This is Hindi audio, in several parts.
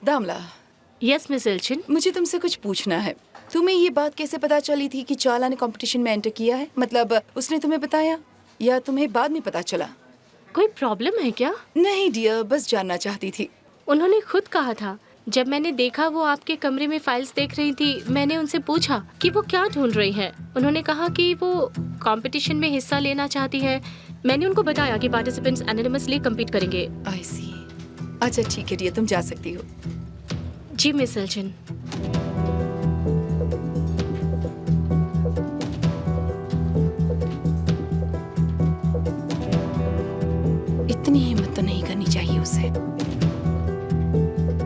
दामला, यस मिस एल्चिन। मुझे तुमसे कुछ पूछना है। तुम्हें ये बात कैसे पता चली थी कि चाला ने कंपटीशन में एंटर किया है? मतलब उसने तुम्हें बताया या तुम्हें बाद में पता चला? कोई प्रॉब्लम है क्या? नहीं डियर, बस जानना चाहती थी। उन्होंने खुद कहा था। जब मैंने देखा वो आपके कमरे में फाइल्स देख रही थी, मैंने उनसे पूछा कि वो क्या ढूंढ रही हैं। उन्होंने कहा कि वो कंपटीशन में हिस्सा लेना चाहती है। मैंने उनको बताया कि पार्टिसिपेंट्स एनोनिमसली compete करेंगे। आई सी। अच्छा ठीक है डियर, तुम जा सकती हो। जी मिस एल्चिन। इतनी हिम्मत तो नहीं करनी चाहिए उसे।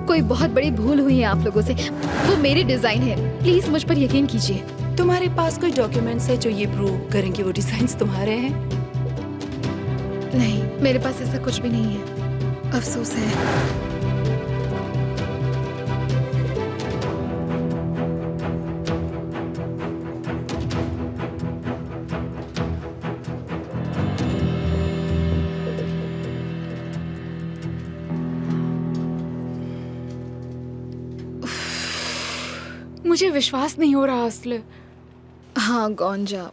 कोई बहुत बड़ी भूल हुई है आप लोगों से। वो मेरी डिजाइन है, प्लीज मुझ पर यकीन कीजिए। तुम्हारे पास कोई डॉक्यूमेंट्स है जो ये प्रूव करें कि वो डिजाइन्स तुम्हारे हैं? नहीं, मेरे पास ऐसा कुछ भी नहीं है। अफसोस है। मुझे विश्वास नहीं हो रहा असले। हाँ गोंजा,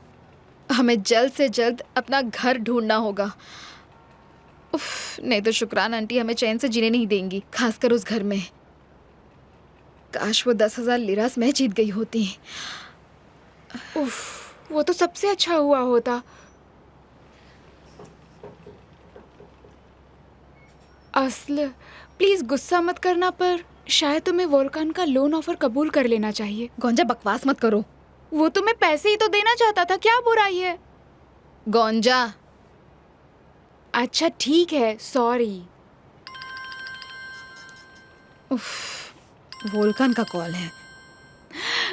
हमें जल्द से जल्द अपना घर ढूंढना होगा। उफ, नहीं तो शुक्रान आंटी हमें चैन से जीने नहीं देंगी, खासकर उस घर में। काश वो 10,000 लिरास मैं जीत गई होती। उफ, वो तो सबसे अच्छा हुआ होता। असले, प्लीज गुस्सा मत करना, पर शायद तुम्हें वोल्कान का लोन ऑफर कबूल कर लेना चाहिए। गोंजा बकवास मत करो। वो तुम्हें पैसे ही तो देना चाहता था, क्या बुराई है? गोंजा, अच्छा ठीक है, सॉरी। वोल्कान का कॉल है।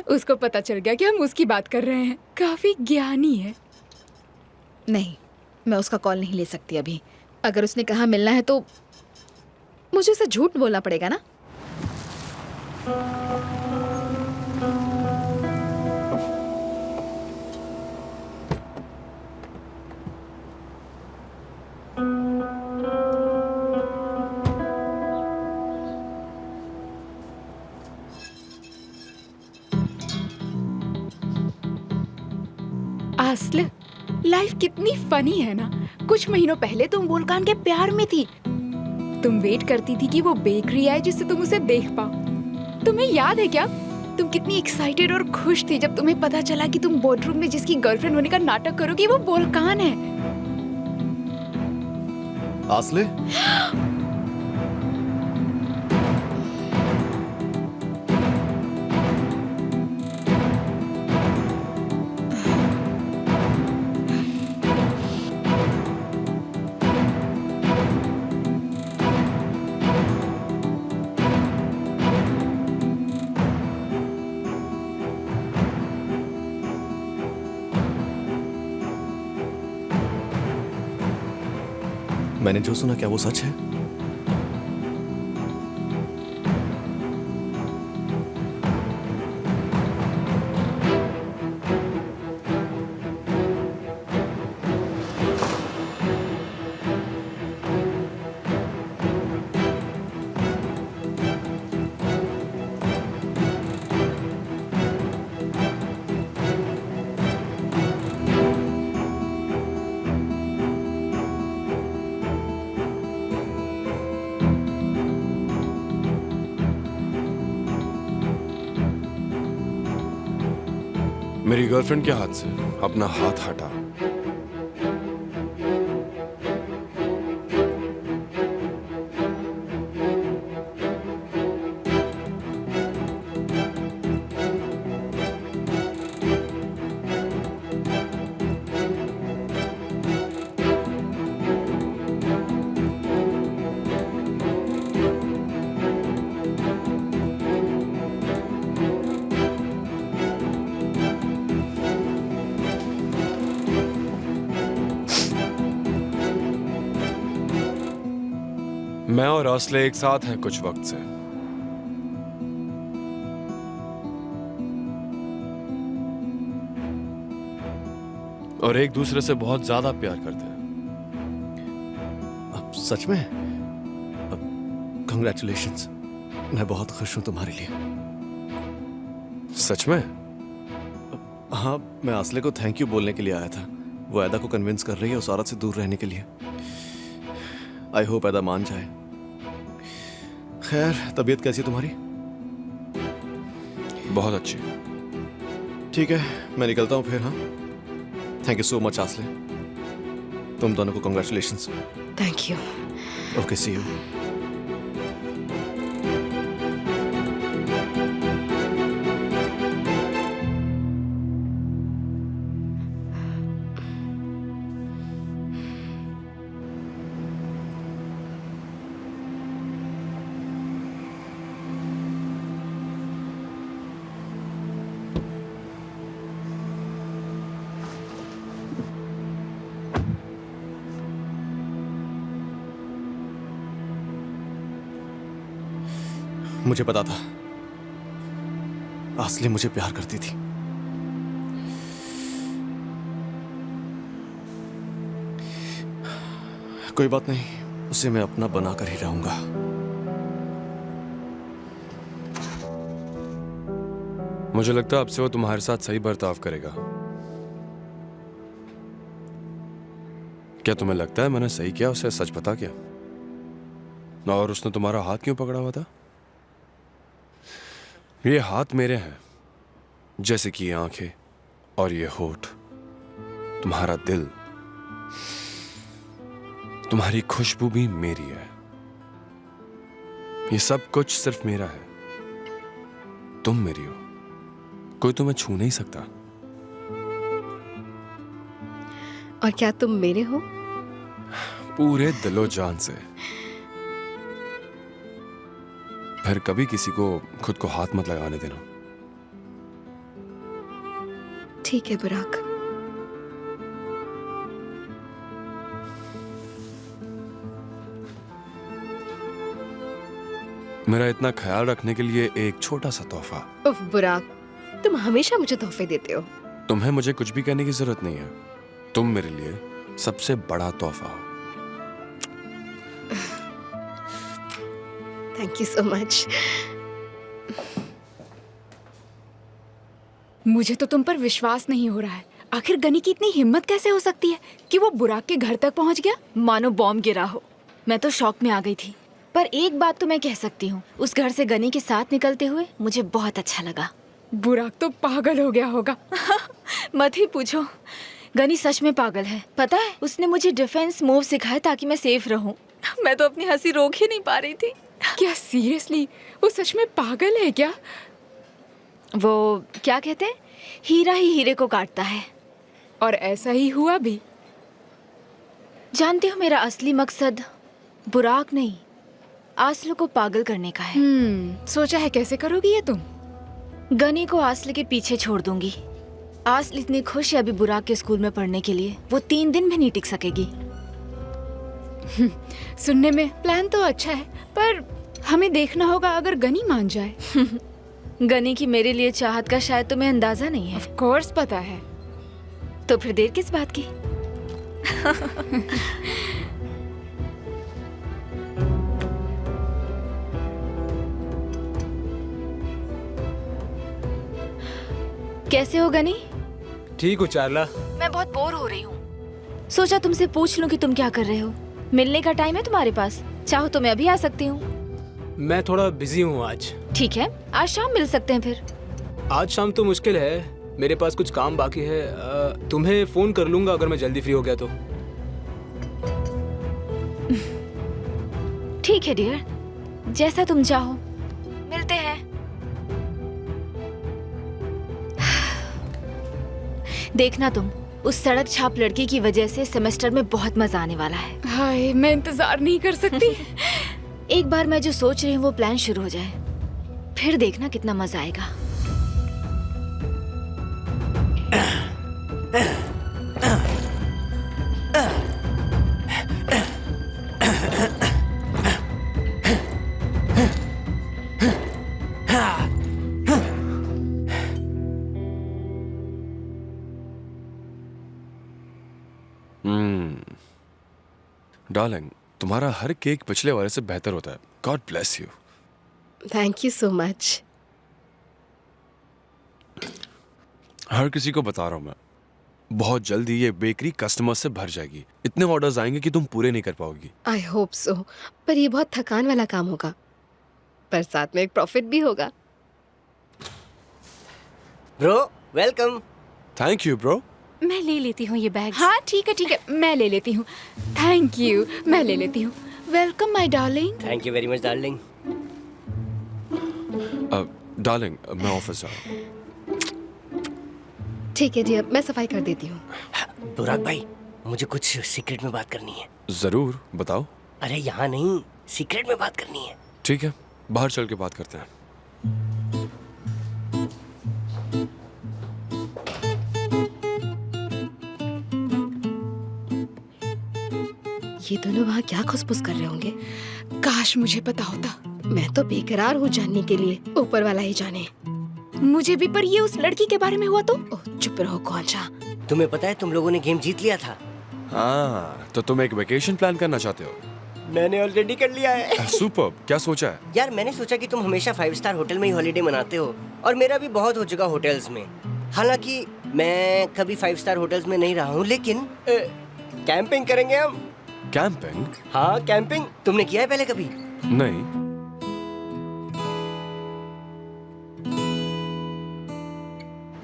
उसको पता चल गया कि हम उसकी बात कर रहे हैं। काफी ज्ञानी है। नहीं, मैं उसका कॉल नहीं ले सकती अभी। अगर उसने कहा मिलना है तो मुझे उसे झूठ बोलना पड़ेगा ना। असले, लाइफ कितनी फनी है ना। कुछ महीनों पहले तुम वोल्कान के प्यार में थी। तुम वेट करती थी कि वो बेकरी आए जिससे तुम उसे देख पाओ। तुम्हें याद है क्या, तुम कितनी एक्साइटेड और खुश थी जब तुम्हें पता चला कि तुम बोर्डरूम में जिसकी गर्लफ्रेंड होने का नाटक करोगी वो वोल्कान है। आसले, मैंने जो सुना क्या वो सच है? मेरी गर्लफ्रेंड के हाथ से अपना हाथ हटा। मैं और असले एक साथ हैं कुछ वक्त से। और एक दूसरे से बहुत ज्यादा प्यार करते हैं। अब सच में? कंग्रेचुलेशंस। मैं बहुत खुश हूं तुम्हारे लिए। सच में? हाँ, मैं आसले को थैंक यू बोलने के लिए आया था। वो ऐदा को कन्विंस कर रही है उस औरत से दूर रहने के लिए। आई होप ऐदा मान जाए। खैर, तबीयत कैसी है तुम्हारी? बहुत अच्छी। ठीक है, मैं निकलता हूँ फिर। हाँ, थैंक यू सो मच आसले। तुम दोनों को congratulations. Thank you. Okay, see you. मुझे पता था आसले मुझे प्यार करती थी। कोई बात नहीं, उसे मैं अपना बनाकर ही रहूंगा। मुझे लगता है अब से वो तुम्हारे साथ सही बर्ताव करेगा। क्या तुम्हें लगता है मैंने सही किया उसे सच बता क्या? और उसने तुम्हारा हाथ क्यों पकड़ा हुआ था? ये हाथ मेरे हैं, जैसे कि ये आंखें और ये होठ। तुम्हारा दिल, तुम्हारी खुशबू भी मेरी है। ये सब कुछ सिर्फ मेरा है। तुम मेरी हो, कोई तुम्हें छू नहीं सकता। और क्या तुम मेरे हो? पूरे दिलो जान से। फिर कभी किसी को खुद को हाथ मत लगाने देना। ठीक है बुराक। मेरा इतना ख्याल रखने के लिए एक छोटा सा तोहफा। उफ बुराक, तुम हमेशा मुझे तोहफे देते हो। तुम्हें मुझे कुछ भी कहने की जरूरत नहीं है। तुम मेरे लिए सबसे बड़ा तोहफा हो। Thank you so much. मुझे तो तुम पर विश्वास नहीं हो रहा है। आखिर गनी की इतनी हिम्मत कैसे हो सकती है कि वो बुराक के घर तक पहुंच गया? मानो बॉम्ब गिरा हो। मैं तो शॉक में आ गई थी। पर एक बात तो मैं कह सकती हूँ, उस घर से गनी के साथ निकलते हुए मुझे बहुत अच्छा लगा। बुराक तो पागल हो गया होगा। मत ही पूछो, गनी सच में पागल है। पता है, उसने मुझे डिफेंस मूव सिखाया ताकि मैं सेफ रहूं। मैं तो अपनी हंसी रोक ही नहीं पा रही थी। क्या सीरियसली वो सच में पागल है क्या? वो क्या कहते हैं, हीरा ही हीरे को काटता है। और ऐसा ही हुआ भी। जानते हो, मेरा असली मकसद बुराक नहीं, आसलू को पागल करने का है। सोचा है कैसे करोगी ये तुम? गनी को आसले के पीछे छोड़ दूंगी। आसल इतनी खुश है अभी बुराक के स्कूल में पढ़ने के लिए, वो 3 दिन भी नहीं टिक सकेगी। सुनने में प्लान तो अच्छा है, पर हमें देखना होगा अगर गनी मान जाए। गनी की मेरे लिए चाहत का शायद तुम्हें अंदाजा नहीं है। ऑफ कोर्स पता है। तो फिर देर किस बात की? कैसे हो गनी? ठीक हो चारला? मैं बहुत बोर हो रही हूँ। सोचा तुमसे पूछ लूं कि तुम क्या कर रहे हो। मिलने का टाइम है तुम्हारे पास? चाहो तो मैं अभी आ सकती हूँ। मैं थोड़ा बिजी हूँ आज। ठीक है, आज शाम मिल सकते हैं फिर। आज शाम तो मुश्किल है, मेरे पास कुछ काम बाकी है। तुम्हें फोन कर लूंगा अगर मैं जल्दी फ्री हो गया तो। ठीक है डियर, जैसा तुम चाहो। मिलते हैं। देखना तुम, उस सड़क छाप लड़की की वजह से सेमेस्टर में बहुत मजा आने वाला है। हाय, मैं इंतजार नहीं कर सकती। एक बार मैं जो सोच रही हूँ वो प्लान शुरू हो जाए, फिर देखना कितना मजा आएगा। डार्लिंग, तुम्हारा हर केक पिछले वाले से बेहतर होता है। God bless you. Thank you so much. हर किसी को बता रहा हूँ मैं, बहुत जल्दी ये बेकरी कस्टमर से भर जाएगी। इतने ऑर्डर्स आएंगे कि तुम पूरे नहीं कर पाओगी। आई होप सो, पर ये बहुत थकान वाला काम होगा, पर साथ में एक प्रॉफिट भी होगा। Bro welcome. Thank you bro. मैं ले लेती हूँ ये बैग। हाँ ठीक है, मैं ले लेती हूँ। थैंक यू, मैं ले लेती हूँ। Welcome my darling. Thank you very much darling. Darling मैं ऑफिस जा रहा हूँ। ठीक है डियर, मैं सफाई कर देती हूँ। बुराक भाई, मुझे कुछ सीक्रेट में बात करनी है। जरूर बताओ। अरे यहाँ नहीं, सीक्रेट में बात करनी है। ठीक है, बाहर चल के बात करते हैं। ये दोनों वहाँ क्या खुसफुस कर रहे होंगे? काश मुझे पता होता। मैं तो बेकरार हूँ जानने के लिए, ऊपर वाला ही जाने। मुझे भी, पर ये उस लड़की के बारे में हुआ तो? ओह चुप रहो कौनसा। तुम्हें पता है तुम लोगों ने गेम जीत लिया था। हाँ, तो तुम एक वेकेशन प्लान करना चाहते हो? मैंने ऑलरेडी कर लिया है। सुपर, क्या सोचा है? यार मैंने सोचा कि तुम हमेशा 5 स्टार होटल में ही हॉलीडे मनाते हो, और मेरा भी बहुत हो चुका होटल्स में। हालांकि मैं कभी 5 स्टार होटल्स में नहीं रहा हूँ, लेकिन कैंपिंग करेंगे हम। कैंपिंग? हाँ कैंपिंग, तुमने किया है पहले कभी? नहीं।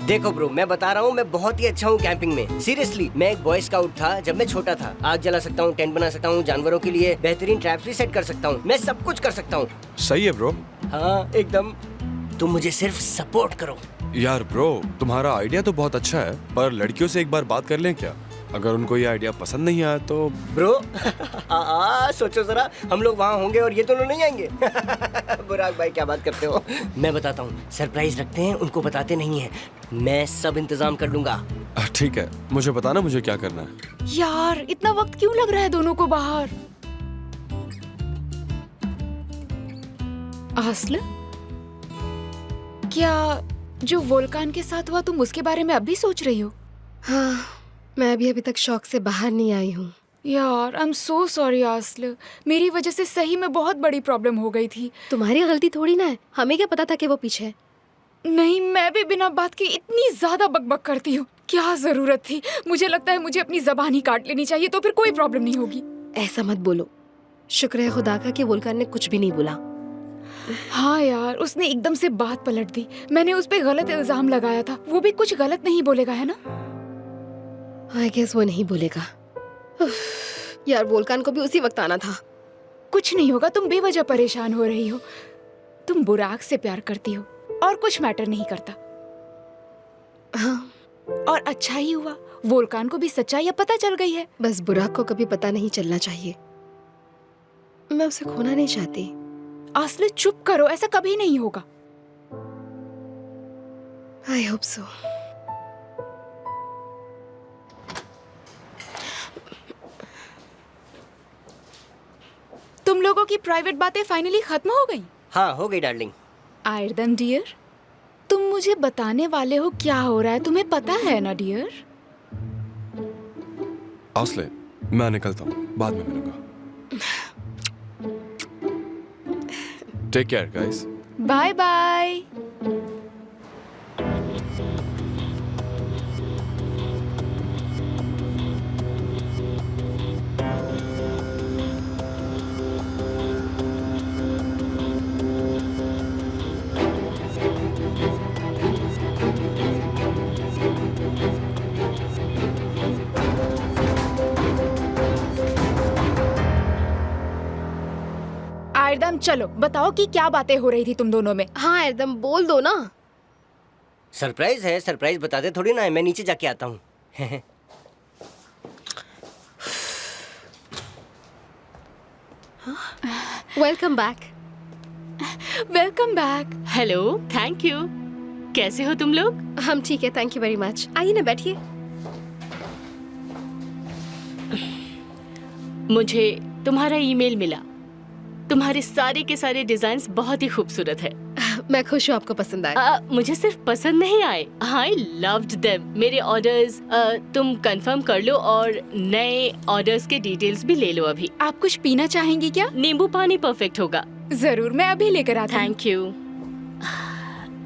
देखो ब्रो, मैं बता रहा हूँ, मैं बहुत ही अच्छा हूँ कैंपिंग में। सीरियसली, मैं एक बॉय स्काउट था जब मैं छोटा था। आग जला सकता हूँ, टेंट बना सकता हूँ, जानवरों के लिए बेहतरीन ट्रैप्स भी सेट कर सकता हूँ। मैं सब कुछ कर सकता हूँ। सही है ब्रो। हाँ एकदम। तुम मुझे सिर्फ सपोर्ट करो। यार ब्रो, तुम्हारा आइडिया तो बहुत अच्छा है, पर लड़कियों से एक बार बात कर लें क्या? अगर उनको ये आइडिया पसंद नहीं आया तो? ब्रो सोचो जरा, हम लोग वहाँ होंगे और ये दोनों नहीं आएंगे। बुराक भाई क्या बात करते हो। मैं बताता हूँ, सरप्राइज रखते हैं, उनको बताते नहीं है। मैं सब इंतजाम कर लूंगा। ठीक है, मुझे बताना मुझे क्या करना है। यार इतना वक्त क्यों लग रहा है दोनों को बाहर? आस्ल, क्या जो वोल्कान के साथ हुआ तुम उसके बारे में अब भी सोच रही हो? हाँ, मैं अभी तक शौक से बाहर नहीं आई हूँ। यार आई एम सो सॉरी आस्ल, मेरी वजह से सही में बहुत बड़ी प्रॉब्लम हो गई थी। तुम्हारी गलती थोड़ी ना है, हमें क्या पता था कि वो पीछे है। नहीं, मैं भी बिना बात के इतनी ज्यादा बकबक करती हूँ। क्या जरूरत थी? मुझे लगता है मुझे अपनी जबान ही काट लेनी चाहिए, तो फिर कोई प्रॉब्लम नहीं होगी। ऐसा मत बोलो। शुक्र है खुदा का कि वोल्कान ने कुछ भी नहीं बोला। हाँ यार, उसने एकदम से बात पलट दी। मैंने उस पे गलत इल्जाम लगाया था। वो भी कुछ गलत नहीं बोलेगा, है ना? आई गेस वो नहीं बोलेगा। यार वोल्कान को भी उसी वक्त आना था। कुछ नहीं होगा, तुम बेवजह परेशान हो रही हो। तुम बुराक से प्यार करती हो और कुछ मैटर नहीं करता। हाँ, और अच्छा ही हुआ, वोल्कान को भी सच्चाई अब पता चल गई है। बस बुराक को कभी पता नहीं चलना चाहिए। मैं उसे खोना नहीं चाहती। आस्ल चुप करो, ऐसा कभी नहीं होगा। I hope so. तुम लोगों की प्राइवेट बातें फाइनली खत्म हो गई? हाँ हो गई डार्लिंग। आयरदम डियर, तुम मुझे बताने वाले हो क्या हो रहा है, तुम्हें पता है ना डियर? आस्ले, मैं निकलता हूँ, बाद में मिलूंगा। Take care guys. Bye bye. आयरदम चलो बताओ कि क्या बातें हो रही थी तुम दोनों में। हाँ एकदम बोल दो ना। सरप्राइज है, सरप्राइज बताते थोड़ी ना है। मैं नीचे जाके आता हूँ। Welcome back. Welcome back. Hello, thank you. कैसे हो तुम लोग? हम ठीक है, थैंक यू वेरी मच। आइए ना बैठिए। मुझे तुम्हारा ईमेल मिला। तुम्हारे सारे के सारे डिजाइन्स बहुत ही खूबसूरत है। मैं खुश हूँ आपको पसंद आए। मुझे सिर्फ पसंद नहीं आए, आई लव्ड देम। मेरे ऑर्डर्स तुम कंफर्म कर लो और नए ऑर्डर्स के डिटेल्स भी ले लो अभी। आप कुछ पीना चाहेंगी क्या? नींबू पानी परफेक्ट होगा। जरूर, मैं अभी लेकर आती हूँ। Thank you.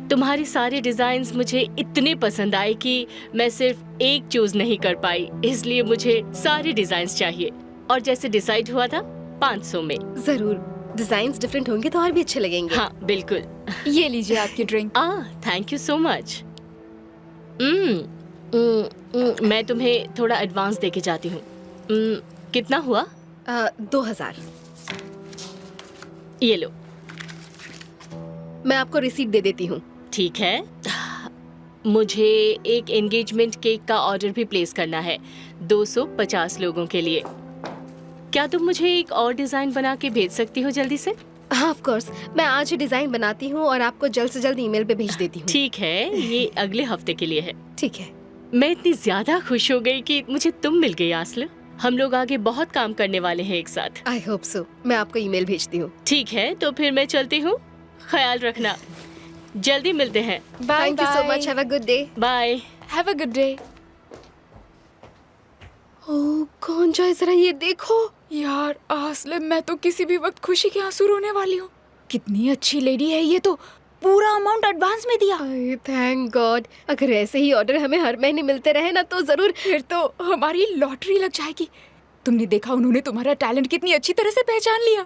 तुम्हारी सारी डिजाइन्स मुझे इतने पसंद आए कि मैं सिर्फ एक चूज नहीं कर पाई, इसलिए मुझे सारी डिजाइन्स चाहिए। और जैसे डिसाइड हुआ था 500 में। जरूर, डिजाइन डिफरेंट होंगे तो और भी अच्छे लगेंगे। हाँ बिल्कुल। ये लीजिए आपकी drink. Thank you so much. मैं तुम्हें थोड़ा एडवांस देके जाती हूँ। कितना हुआ? 2000। ये लो। मैं आपको रिसीट दे देती हूँ। ठीक है। मुझे एक एंगेजमेंट केक का ऑर्डर भी प्लेस करना है 250 लोगों के लिए। क्या तुम मुझे एक और डिजाइन बना के भेज सकती हो जल्दी से? हाँ ऑफ कोर्स, मैं आज ही डिजाइन बनाती हूँ और आपको जल्द से जल्द ईमेल पे भेज देती हूँ। ठीक है, ये अगले हफ्ते के लिए है। ठीक है। मैं इतनी ज्यादा खुश हो गई कि मुझे तुम मिल गई आस्ल। हम लोग आगे बहुत काम करने वाले हैं एक साथ। I hope so. मैं आपको ईमेल भेजती हूँ। ठीक है, तो फिर मैं चलती हूँ। ख्याल रखना, जल्दी मिलते हैं। Bye thank you so much. Have a good day. Bye. Have a good day. Oh कौन जाए, जरा ये देखो। यार आसले, मैं तो किसी भी वक्त खुशी के आंसू रोने वाली हूँ। कितनी अच्छी लेडी है ये तो, पूरा अमाउंट एडवांस में दिया। Thank God. अगर ऐसे ही ऑर्डर हमें हर महीने मिलते रहे ना तो जरूर। फिर तो हमारी लॉटरी लग जाएगी। तुमने देखा उन्होंने तुम्हारा टैलेंट कितनी अच्छी तरह से पहचान लिया।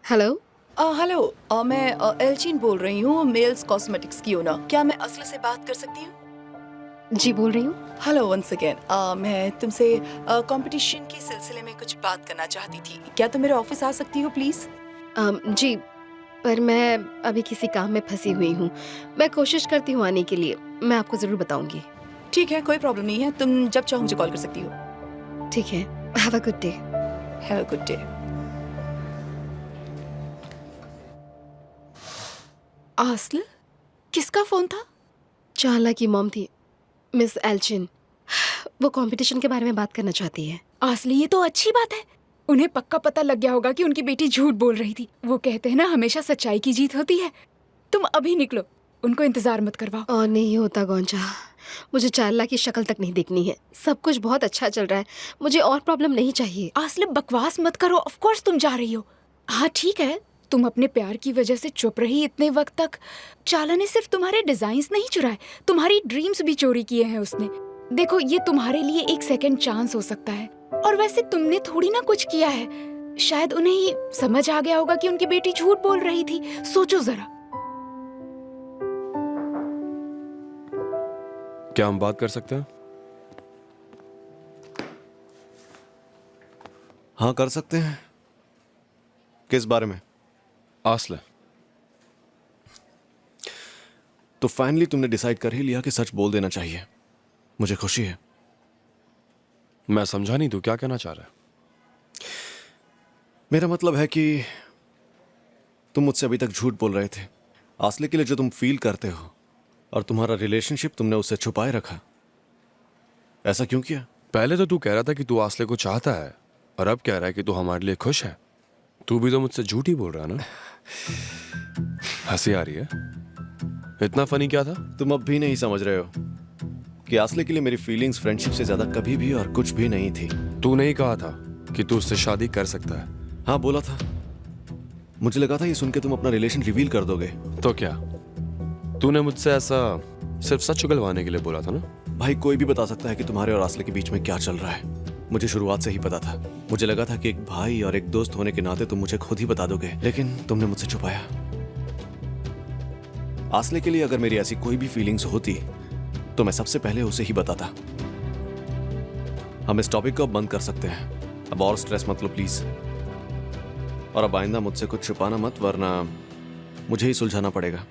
हेलो। हेलो, मैं एल्चिन बोल रही हूँ, मेल्स कॉस्मेटिक्स की ओनर। क्या मैं असली से बात कर सकती हूँ? जी बोल रही हूँ। Hello once again. मैं तुमसे कंपटीशन के सिलसिले में कुछ बात करना चाहती थी। क्या तुम मेरे ऑफिस आ सकती हो प्लीज? जी, पर मैं अभी किसी काम में फंसी हुई हूँ। मैं कोशिश करती हूँ आने के लिए। मैं आपको जरूर बताऊंगी। ठीक है, कोई प्रॉब्लम नहीं है। तुम जब चाहो मुझे कॉल कर सकती हो। ठीक है। Have a good day. Have a good day. आस्ल, किसका फोन था? चाला की मॉम थी, मिस एल्चिन। वो कंपटीशन के बारे में बात करना चाहती है। आस्ल, ये तो अच्छी बात है। उन्हें पक्का पता लग गया होगा कि उनकी बेटी झूठ बोल रही थी। वो कहते हैं ना, हमेशा सच्चाई की जीत होती है। तुम अभी निकलो, उनको इंतजार मत करवाओ। और नहीं होता गोंजा, मुझे चाला की शक्ल तक नहीं देखनी है। सब कुछ बहुत अच्छा चल रहा है, मुझे और प्रॉब्लम नहीं चाहिए। आस्ल, बकवास मत करो। ऑफ कोर्स तुम जा रही हो। हाँ ठीक है, तुम अपने प्यार की वजह से चुप रही इतने वक्त तक। चाला ने सिर्फ तुम्हारे डिजाइन्स नहीं चुराए, तुम्हारी ड्रीम्स भी चोरी किए हैं उसने। देखो, ये तुम्हारे लिए एक सेकंड चांस हो सकता है। और वैसे तुमने थोड़ी ना कुछ किया है। शायद उन्हें ही समझ आ गया होगा कि उनकी बेटी झूठ बोल रही थी। सोचो जरा। क्या हम बात कर सकते हैं? हाँ कर सकते हैं। किस बारे में? आस्ल, तो फाइनली तुमने डिसाइड कर ही लिया कि सच बोल देना चाहिए। मुझे खुशी है। मैं समझा नहीं, तू क्या कहना चाह रहा है? मेरा मतलब है कि तुम मुझसे अभी तक झूठ बोल रहे थे। आस्ले के लिए जो तुम फील करते हो और तुम्हारा रिलेशनशिप तुमने उससे छुपाए रखा। ऐसा क्यों किया? पहले तो तू कह रहा था कि तू आस्ले को चाहता है, और अब कह रहा है कि तू हमारे लिए खुश है। तू भी तो मुझसे झूठ ही बोल रहा है ना? हंसी आ रही है? इतना फनी क्या था? तुम अब भी नहीं समझ रहे हो कि आस्ले के लिए मेरी फीलिंग्स फ्रेंडशिप से ज्यादा कभी भी और कुछ भी नहीं थी। तू नहीं कहा था कि तू उससे शादी कर सकता है? हाँ बोला था। मुझे लगा था ये सुन के तुम अपना रिलेशन रिवील कर दोगे। तो क्या तूने मुझसे ऐसा सिर्फ सच उगलवाने के लिए बोला था ना? भाई, कोई भी बता सकता है कि तुम्हारे और आस्ले के बीच में क्या चल रहा है। मुझे शुरुआत से ही पता था। मुझे लगा था कि एक भाई और एक दोस्त होने के नाते तुम मुझे खुद ही बता दोगे, लेकिन तुमने मुझसे छुपाया। आस्ले के लिए अगर मेरी ऐसी कोई भी फीलिंग्स होती तो मैं सबसे पहले उसे ही बताता। हम इस टॉपिक को अब बंद कर सकते हैं। अब और स्ट्रेस मत लो प्लीज। और अब आइंदा मुझसे कुछ छुपाना मत, वरना मुझे ही सुलझाना पड़ेगा।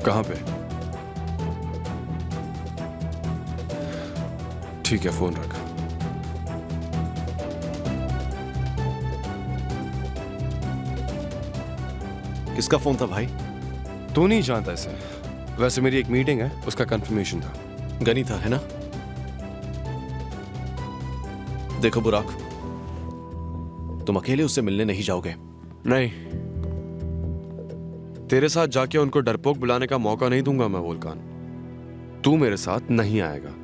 कहाँ पे? ठीक है, फोन रख। किसका फोन था भाई? तू नहीं जानता इसे। वैसे मेरी एक मीटिंग है, उसका कंफर्मेशन था। गनी था, है ना? देखो बुराक, तुम अकेले उससे मिलने नहीं जाओगे। नहीं, तेरे साथ जाके उनको डरपोक बुलाने का मौका नहीं दूंगा मैं वोल्कान। तू मेरे साथ नहीं आएगा।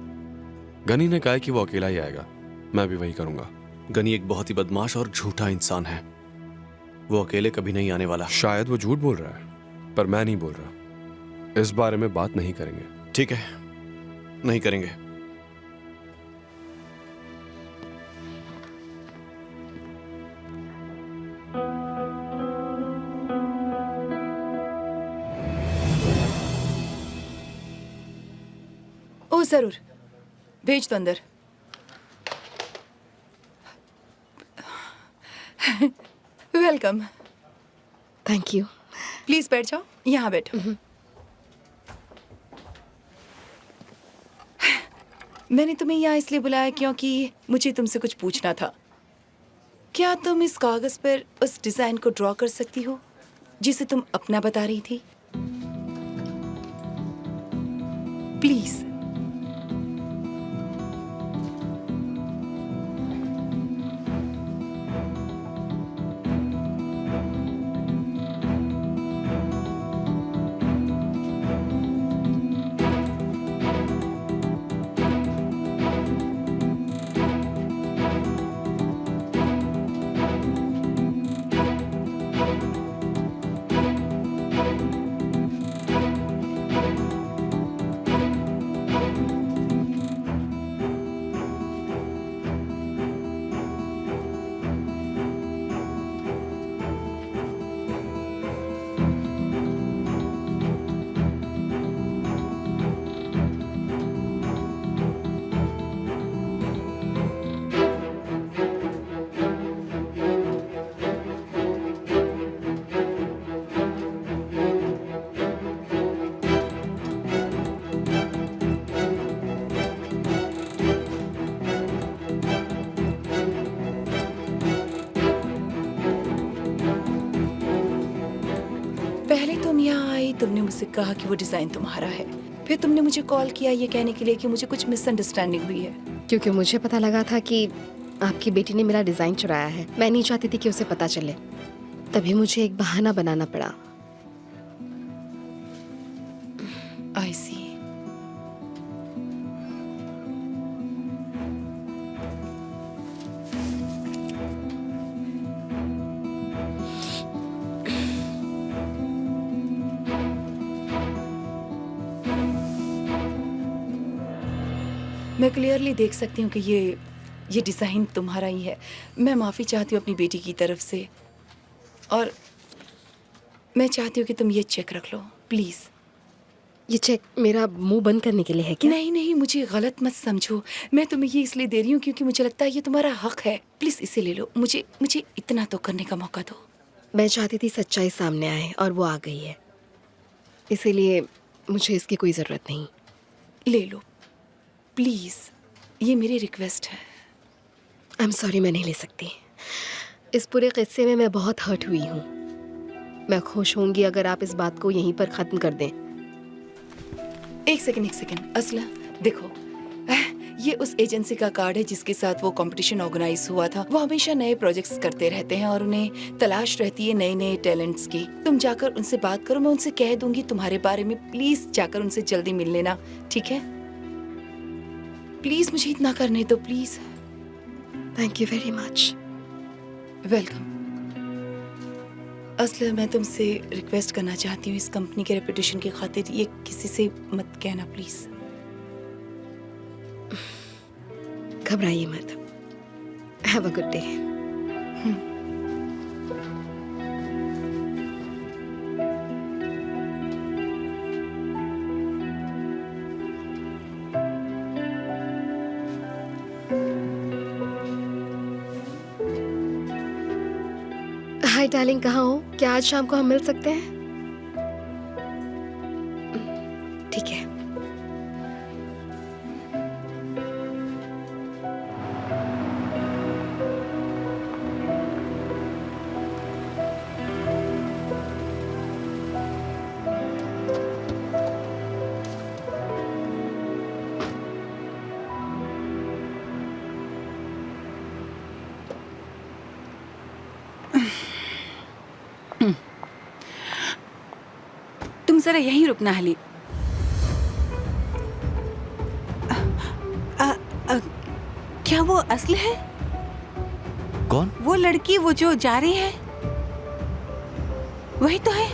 गनी ने कहा है कि वो अकेला ही आएगा, मैं भी वही करूंगा। गनी एक बहुत ही बदमाश और झूठा इंसान है, वो अकेले कभी नहीं आने वाला। शायद वो झूठ बोल रहा है, पर मैं नहीं बोल रहा। इस बारे में बात नहीं करेंगे। ठीक है, नहीं करेंगे। ओ जरूर, भेज दो अंदर। वेलकम। Thank you. प्लीज बैठ जाओ, यहाँ बैठो। मैंने तुम्हें यहाँ इसलिए बुलाया क्योंकि मुझे तुमसे कुछ पूछना था। क्या तुम इस कागज पर उस डिजाइन को ड्रॉ कर सकती हो जिसे तुम अपना बता रही थी? प्लीज। पहले तुम यहाँ आई, तुमने मुझसे कहा कि वो डिजाइन तुम्हारा है। फिर तुमने मुझे कॉल किया ये कहने के लिए कि मुझे कुछ मिसअंडरस्टैंडिंग हुई है। क्योंकि मुझे पता लगा था कि आपकी बेटी ने मेरा डिजाइन चुराया है। मैं नहीं चाहती थी कि उसे पता चले, तभी मुझे एक बहाना बनाना पड़ा। आई सी। मैं क्लियरली देख सकती हूँ कि ये डिज़ाइन तुम्हारा ही है। मैं माफ़ी चाहती हूँ अपनी बेटी की तरफ से, और मैं चाहती हूँ कि तुम ये चेक रख लो प्लीज़। ये चेक मेरा मुंह बंद करने के लिए है क्या? नहीं नहीं, मुझे गलत मत समझो। मैं तुम्हें ये इसलिए दे रही हूँ क्योंकि मुझे लगता है ये तुम्हारा हक है। प्लीज़ इसे ले लो। मुझे इतना तो करने का मौका दो। मैं चाहती थी सच्चाई सामने आए और वो आ गई है, इसीलिए मुझे इसकी कोई ज़रूरत नहीं। ले लो प्लीज़, ये मेरी रिक्वेस्ट है। आई एम सॉरी, मैं नहीं ले सकती। इस पूरे किस्से में मैं बहुत हर्ट हुई हूँ। मैं खुश होंगी अगर आप इस बात को यहीं पर ख़त्म कर दें। एक सेकंड असला, देखो, ये उस एजेंसी का कार्ड है जिसके साथ वो कंपटीशन ऑर्गेनाइज हुआ था। वो हमेशा नए प्रोजेक्ट्स करते रहते हैं और उन्हें तलाश रहती है नए नए टैलेंट्स की। तुम जाकर उनसे बात करो, मैं उनसे कह दूंगी तुम्हारे बारे में। प्लीज जाकर उनसे जल्दी मिल लेना, ठीक है? प्लीज मुझे इतना करने दो, please. Thank you very much. Welcome. असला, मैं तुमसे रिक्वेस्ट करना चाहती हूँ, इस कंपनी के रेपुटेशन की खातिर ये किसी से मत कहना प्लीज। घबराइए मत। Have a good day. Hi darling, कहाँ हो? क्या आज शाम को हम मिल सकते हैं? ठीक है। जरा यहीं रुकना हली। क्या वो असल है? कौन? वो लड़की, वो जो जा रही है, वही तो है।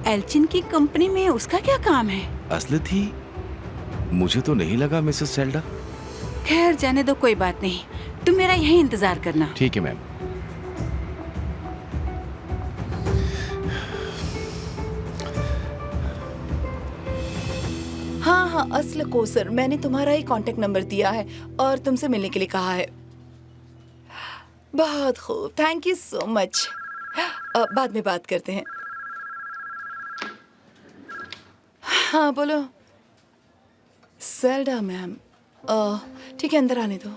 एल्चिन की कंपनी में उसका क्या काम है? असली थी? मुझे तो नहीं लगा मिसेस सेल्डा। खैर जाने दो, कोई बात नहीं। तुम मेरा यहीं इंतजार करना। ठीक है मैम। हाँ हाँ असल कोसर, मैंने तुम्हारा ही कांटेक्ट नंबर दिया है और तुमसे मिलने के लिए कहा है। बहुत खूब, थैंक यू सो मच। बाद में बात करते हैं। हाँ बोलो। सेल्डा मैम, ठीक है, अंदर आने दो।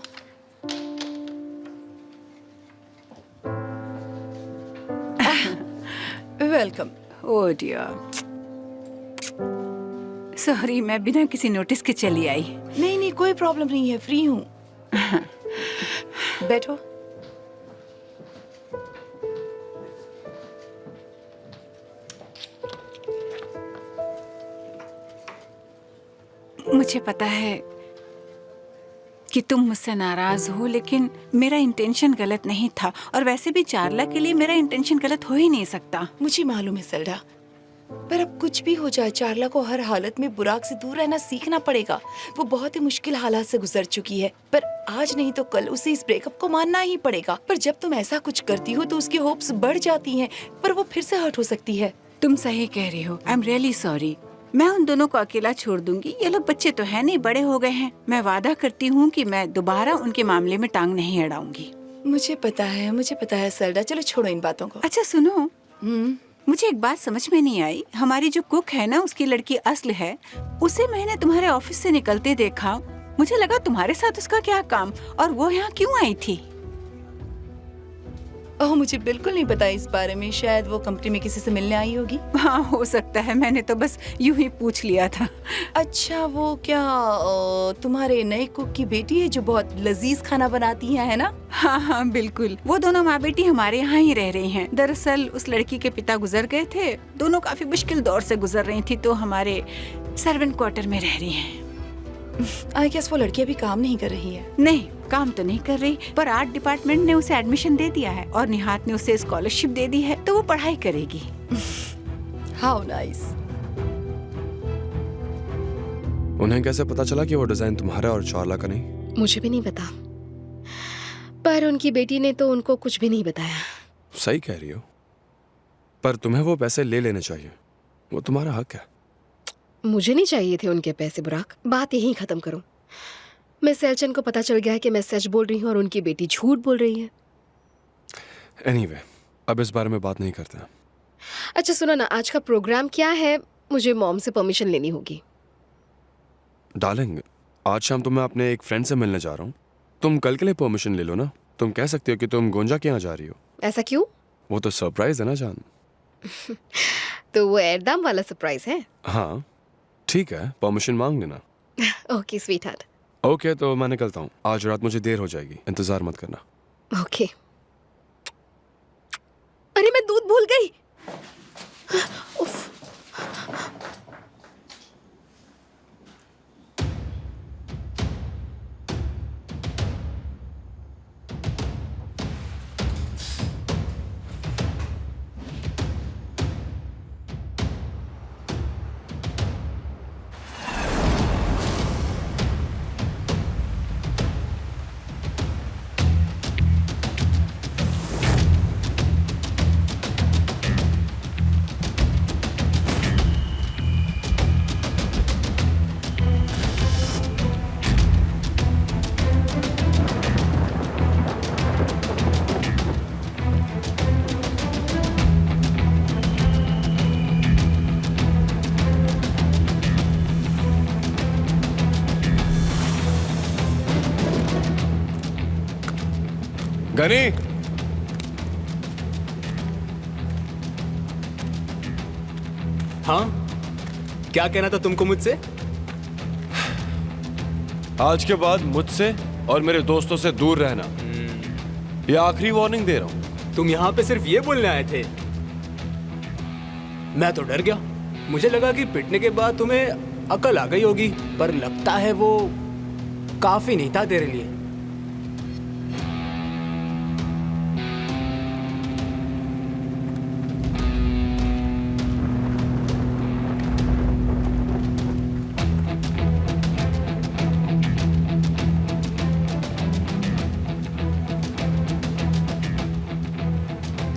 वेलकम। ओह डियर, सॉरी, मैं बिना किसी नोटिस के चली आई। नहीं नहीं, कोई प्रॉब्लम नहीं है, फ्री हूँ। बैठो। मुझे पता है कि तुम मुझसे नाराज हो, लेकिन मेरा इंटेंशन गलत नहीं था, और वैसे भी चार्ला के लिए मेरा इंटेंशन गलत हो ही नहीं सकता। मुझे मालूम है सेल्डा, पर अब कुछ भी हो जाए चार्ला को हर हालत में बुराक से दूर रहना सीखना पड़ेगा। वो बहुत ही मुश्किल हालात से गुजर चुकी है, पर आज नहीं तो कल उसे इस ब्रेकअप को मानना ही पड़ेगा। पर जब तुम ऐसा कुछ करती हो तो उसकी होप्स बढ़ जाती हैं, पर वो फिर से हर्ट हो सकती है। तुम सही कह रही हो। I am really sorry. मैं उन दोनों को अकेला छोड़ दूंगी। ये लोग बच्चे तो है नहीं, बड़े हो गए हैं। मैं वादा करती हूँ कि मैं दोबारा उनके मामले में टांग नहीं अड़ाऊंगी। मुझे पता है सेल्डा, चलो छोड़ो इन बातों को। अच्छा सुनो, मुझे एक बात समझ में नहीं आई। हमारी जो कुक है ना, उसकी लड़की असल है, उसे मैंने तुम्हारे ऑफिस से निकलते देखा। मुझे लगा तुम्हारे साथ उसका क्या काम, और वो यहाँ क्यों आई थी? ओह, मुझे बिल्कुल नहीं पता इस बारे में। शायद वो कंपनी में किसी से मिलने आई होगी। हाँ हो सकता है, मैंने तो बस यूं ही पूछ लिया था। अच्छा, वो क्या तुम्हारे नए कुक की बेटी है जो बहुत लजीज खाना बनाती है ना? हाँ हाँ बिल्कुल, वो दोनों माँ बेटी हमारे यहाँ ही रह रही हैं। दरअसल उस लड़की के पिता गुजर गए थे, दोनों काफी मुश्किल दौर से गुजर रही थी, तो हमारे सर्वेंट क्वार्टर में रह रही हैं। आई गेस वो लड़की अभी काम नहीं कर रही है। नहीं, काम तो नहीं कर रही, पर आर्ट डिपार्टमेंट ने उसे एडमिशन दे दिया है और निहात ने उसे स्कॉलरशिप दे दी है, तो वो पढ़ाई करेगी। How nice. उन्हें कैसे पता चला कि वो डिजाइन तुम्हारा और चार्ला का नहीं? मुझे भी नहीं पता, पर उनकी बेटी ने तो उनको कुछ भी नहीं बताया। सही कह रही हो, पर तुम्हें वो पैसे ले लेने चाहिए, वो तुम्हारा हक है। मुझे नहीं चाहिए थे उनके पैसे बुराक, बात यहीं खत्म करो। मिस एल्चन को पता चल गया है कि मैं सच बोल रही हूँ और उनकी बेटी झूठ बोल रही है। एनीवे, अब इस बारे में बात नहीं करते। अच्छा सुनो ना, आज का प्रोग्राम क्या है? मुझे मॉम से परमिशन लेनी होगी। डार्लिंग, आज शाम तो मैं अपने एक फ्रेंड से मिलने जा रहा हूँ। तुम कल के लिए परमिशन ले लो ना। तुम कह सकती हो कि तुम गोंजा के यहाँ जा रही हो। ऐसा क्यों? वो तो सरप्राइज है ना जान। तो वो एयरदाम वाला सरप्राइज है? हाँ ठीक है, परमिशन मांग लेना। Okay sweet heart. ओके, तो मैं निकलता हूँ। आज रात मुझे देर हो जाएगी, इंतजार मत करना। ओके। अरे मैं दूध भूल गई। उफ। गनी, हाँ क्या कहना था तुमको मुझसे? आज के बाद मुझसे और मेरे दोस्तों से दूर रहना, ये आखिरी वार्निंग दे रहा हूँ। तुम यहाँ पे सिर्फ ये बोलने आए थे? मैं तो डर गया। मुझे लगा कि पिटने के बाद तुम्हें अकल आ गई होगी, पर लगता है वो काफी नहीं था तेरे लिए।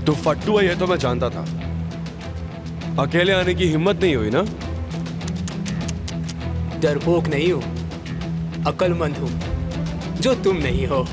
तू फट्टू है ये तो मैं जानता था। अकेले आने की हिम्मत नहीं हुई ना? डरपोक नहीं हूं, अक्लमंद हूं, जो तुम नहीं हो।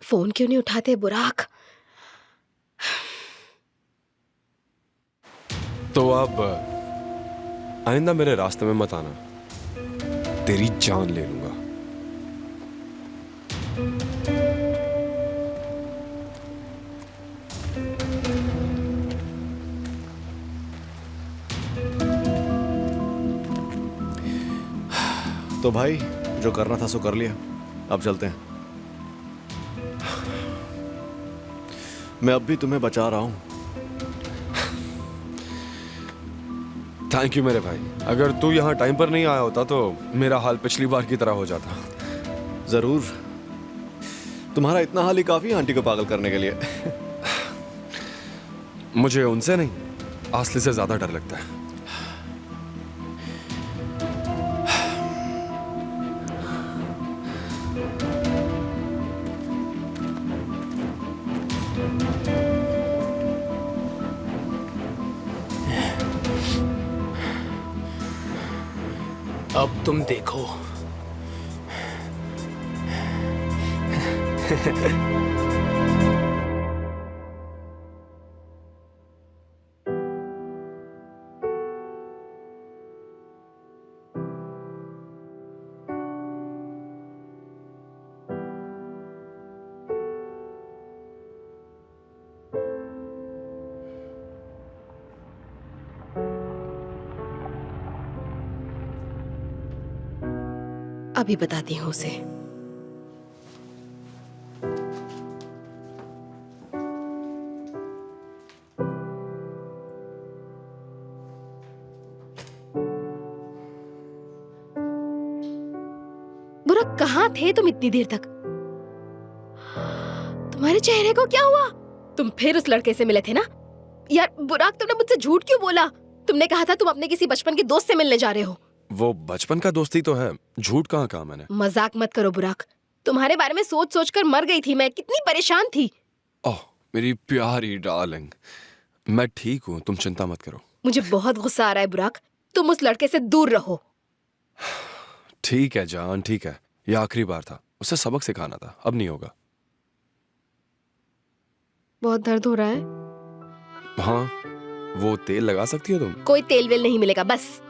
फोन क्यों नहीं उठाते बुराक? तो अब आइंदा मेरे रास्ते में मत आना, तेरी जान ले लूंगा। तो भाई जो करना था सो कर लिया, अब चलते हैं। मैं अब भी तुम्हें बचा रहा हूं। थैंक यू मेरे भाई। अगर तू यहाँ टाइम पर नहीं आया होता तो मेरा हाल पिछली बार की तरह हो जाता। जरूर, तुम्हारा इतना हाल ही काफी है आंटी को पागल करने के लिए। मुझे उनसे नहीं, आसली से ज्यादा डर लगता है। अब तुम देखो। अभी बताती हूँ उसे। बुरा, कहाँ थे तुम इतनी देर तक? तुम्हारे चेहरे को क्या हुआ? तुम फिर उस लड़के से मिले थे ना? यार बुराक, तुमने मुझसे झूठ क्यों बोला? तुमने कहा था तुम अपने किसी बचपन के दोस्त से मिलने जा रहे हो। वो बचपन का दोस्ती तो है, झूठ कहाँ कहा मैंने। मजाक मत करो बुराक, तुम्हारे बारे में सोच सोच कर मर गई थी मैं, कितनी परेशान थी। ओह मेरी प्यारी डार्लिंग, मैं ठीक हूँ, तुम चिंता मत करो। मुझे बहुत गुस्सा आ रहा है बुराक, तुम उस लड़के से दूर रहो। ठीक है जान, ठीक है, ये आखिरी बार था, उसे सबक सिखाना था, अब नहीं होगा। बहुत दर्द हो रहा है? हाँ, वो तेल लगा सकती हो तुम? कोई तेल वेल नहीं मिलेगा, बस।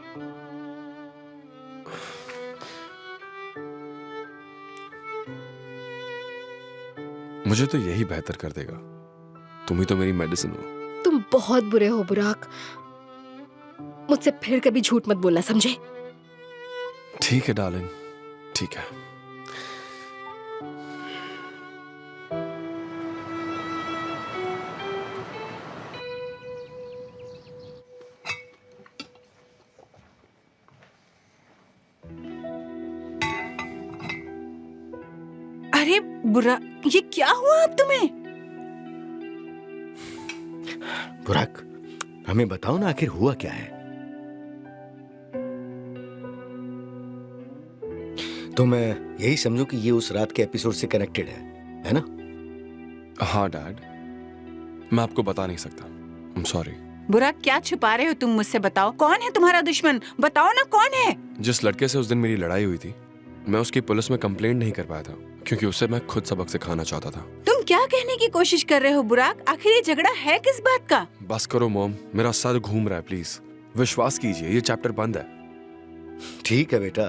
मुझे तो यही बेहतर कर देगा। तुम ही तो मेरी मेडिसिन हो। तुम बहुत बुरे हो बुराक। मुझसे फिर कभी झूठ मत बोलना, समझे? ठीक है डार्लिंग, ठीक है। अरे बुरा, ये क्या हुआ अब तुम्हें? बुराक, हमें बताओ ना आखिर हुआ क्या है। तो मैं यही समझूं कि ये उस रात के एपिसोड से कनेक्टेड है ना? हाँ डैड, मैं आपको बता नहीं सकता। I'm sorry। बुरा, क्या छुपा रहे हो तुम मुझसे? बताओ, कौन है तुम्हारा दुश्मन? बताओ ना, कौन है? जिस लड़के से उस दिन मेरी लड़ाई हुई थी, मैं उसकी पुलिस में कंप्लेंट नहीं कर पाया था क्योंकि उसे मैं खुद सबक सिखाना चाहता था। तुम क्या कहने की कोशिश कर रहे हो बुराक? आखिर ये झगड़ा है किस बात का? बस करो मॉम, मेरा सर घूम रहा है, प्लीज विश्वास कीजिए, ये चैप्टर बंद है। ठीक है बेटा,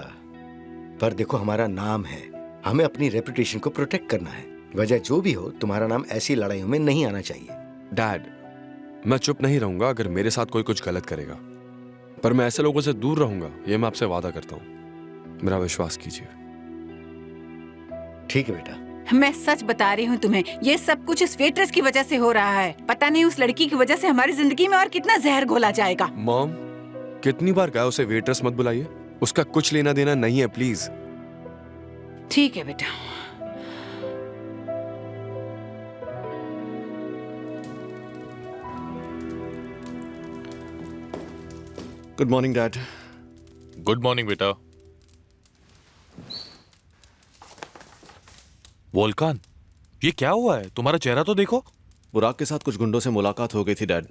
पर देखो हमारा नाम है, हमें अपनी रेपुटेशन को प्रोटेक्ट करना है। वजह जो भी हो, तुम्हारा नाम ऐसी लड़ाइयों में नहीं आना चाहिए। डैड, मैं चुप नहीं रहूंगा अगर मेरे साथ कोई कुछ गलत करेगा, पर मैं ऐसे लोगों से दूर रहूंगा, ये मैं आपसे वादा करता हूँ। मेरा विश्वास कीजिए। ठीक है बेटा। मैं सच बता रही हूँ तुम्हें, ये सब कुछ इस वेट्रेस की वजह से हो रहा है। पता नहीं उस लड़की की वजह से हमारी जिंदगी में और कितना जहर घोला जाएगा। मॉम, कितनी बार कहा उसे वेट्रेस मत बुलाइए, उसका कुछ लेना देना नहीं है, प्लीज। ठीक है बेटा। Good morning dad. Good morning बेटा। वोल्कान, ये क्या हुआ है? तुम्हारा चेहरा तो देखो। बुराक के साथ कुछ गुंडों से मुलाकात हो गई थी डैड।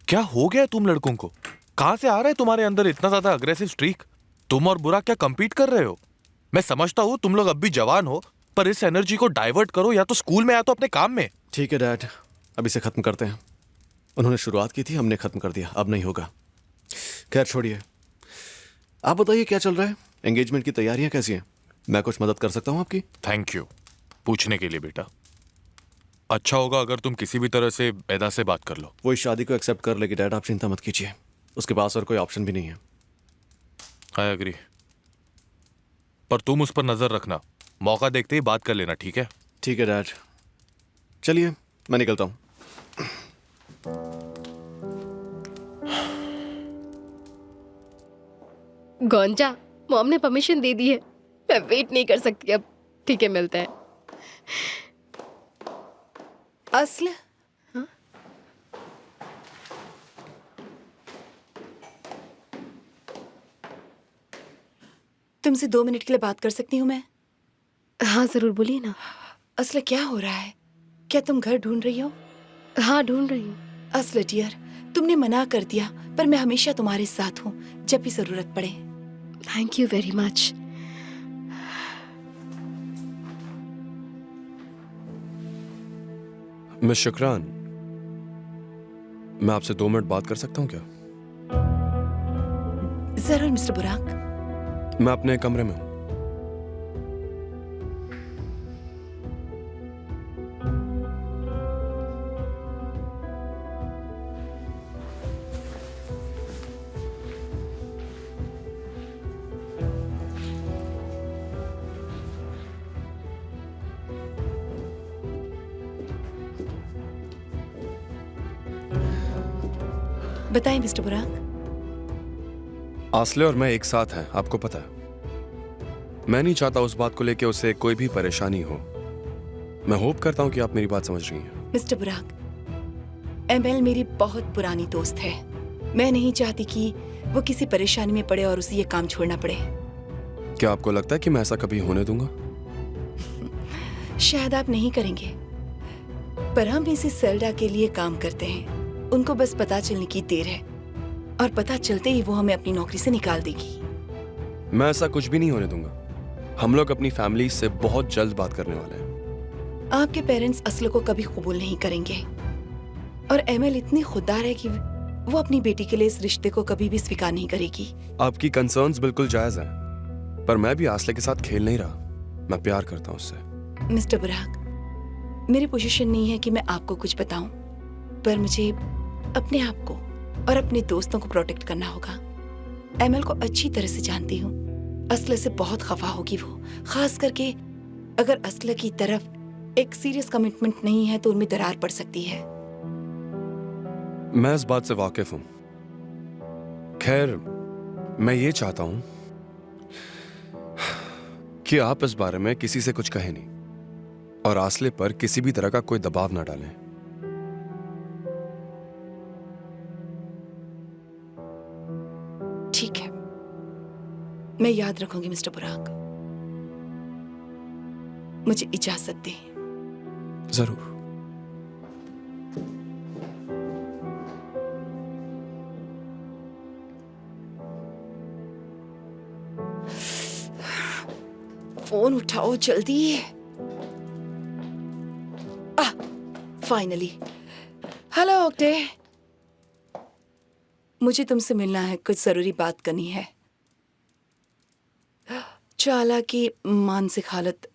क्या हो गया तुम लड़कों को? कहां से आ रहा है तुम्हारे अंदर इतना ज्यादा अग्रेसिव स्ट्रीक? तुम और बुराक क्या compete कर रहे हो? मैं समझता हूँ तुम लोग अब भी जवान हो, पर इस एनर्जी को डाइवर्ट करो या तो स्कूल में या तो अपने काम में। ठीक है डैड, अब इसे खत्म करते हैं। उन्होंने शुरुआत की थी, हमने खत्म कर दिया, अब नहीं होगा। खैर छोड़िए, आप बताइए क्या चल रहा है? एंगेजमेंट की तैयारियां कैसी हैं? मैं कुछ मदद कर सकता हूँ आपकी? थैंक यू पूछने के लिए बेटा। अच्छा होगा अगर तुम किसी भी तरह से बेदा से बात कर लो। वो इस शादी को एक्सेप्ट कर लेगी डैड, आप चिंता मत कीजिए। उसके पास और कोई ऑप्शन भी नहीं है। आई एग्री, पर तुम उस पर नजर रखना, मौका देखते ही बात कर लेना, ठीक है? ठीक है डैड, चलिए मैं निकलता हूँ। गोंजा, मॉम ने परमिशन दे दी है, मैं वेट नहीं कर सकती अब। ठीक है, मिलते हैं। असल तुमसे 2 मिनट के लिए बात कर सकती हूँ मैं? हाँ जरूर, बोलिए ना। असल क्या हो रहा है? क्या तुम घर ढूंढ रही हो? हाँ ढूंढ रही हूँ। असल डियर, तुमने मना कर दिया, पर मैं हमेशा तुम्हारे साथ हूँ जब भी जरूरत पड़े। Thank you very much. Miss शुक्रान, मैं आपसे 2 मिनट बात कर सकता हूँ क्या? जरूर मिस्टर बुराक। मैं अपने कमरे में हूँ। बताएं मिस्टर बुराक। आसले और मैं एक साथ हैं, आपको पता है। मैं नहीं चाहता उस बात को लेके उसे कोई भी परेशानी हो। मैं होप करता हूँ कि आप मेरी बात समझ रही हैं। मिस्टर बुराक, एमएल मेरी बहुत पुरानी दोस्त है। मैं नहीं चाहती कि वो किसी परेशानी में पड़े और उसे ये काम छोड़ना पड़े। क्या आपको लगता है कि मैं ऐसा कभी होने दूंगा? शायद आप नहीं करेंगे, पर हम इसी सेल्डा के लिए काम करते हैं। उनको बस पता चलने की देर है, और पता चलते ही वो हमें अपनी नौकरी से निकाल देगी। मैं ऐसा कुछ भी नहीं होने दूंगा। हम लोग अपनी फैमिली से बहुत जल्द बात करने वाले हैं। आपके पेरेंट्स असल को कभी कबूल नहीं करेंगे, और एमएल इतनी खुददार है कि वो अपनी बेटी के लिए इस रिश्ते को कभी भी स्वीकार नहीं करेगी। आपकी कंसर्न्स बिल्कुल जायज हैं, पर मैं भी आसले के साथ खेल नहीं रहा। मैं प्यार करता हूँ उससे। मिस्टर बुराक, मेरी पोजीशन नहीं है कि मैं आपको कुछ बताऊं, पर मुझे अपने आप को और अपने दोस्तों को प्रोटेक्ट करना होगा। एमएल को अच्छी तरह से जानती हूँ। असला से बहुत खफा होगी वो, खास करके अगर असला की तरफ एक सीरियस कमिटमेंट नहीं है तो उनमें दरार पड़ सकती है। मैं इस बात से वाकिफ हूं। खैर, मैं ये चाहता हूं कि आप इस बारे में किसी से कुछ कहें नहीं और आसले पर किसी भी तरह का कोई दबाव ना डालें। ठीक है, मैं याद रखूंगी मिस्टर बुराक। मुझे इजाजत दें। जरूर। फोन उठाओ जल्दी। फाइनली। हेलो ओक्टे, मुझे तुमसे मिलना है, कुछ जरूरी बात करनी है। चाला की मानसिक हालत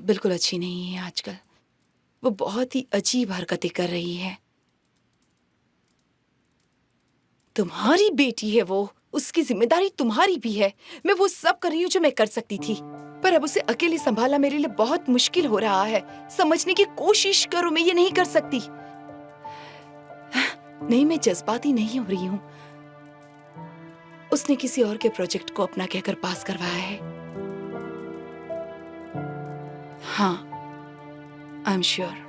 बिल्कुल अच्छी नहीं है आजकल। वो बहुत ही अजीब हरकतें कर रही है। तुम्हारी बेटी है वो, उसकी जिम्मेदारी तुम्हारी भी है। मैं वो सब कर रही हूँ जो मैं कर सकती थी, पर अब उसे अकेले संभालना मेरे लिए बहुत मुश्किल हो रहा है। समझने की कोशिश करो, मैं ये नहीं कर सकती। नहीं, मैं जज्बाती नहीं हो रही हूँ। उसने किसी और के प्रोजेक्ट को अपना कहकर पास करवाया है। हाँ, I am sure.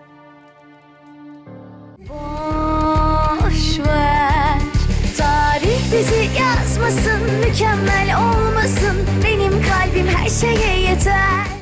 Tarih bizi yazmasın, mükemmel olmasın. Benim kalbim her şeye yeter.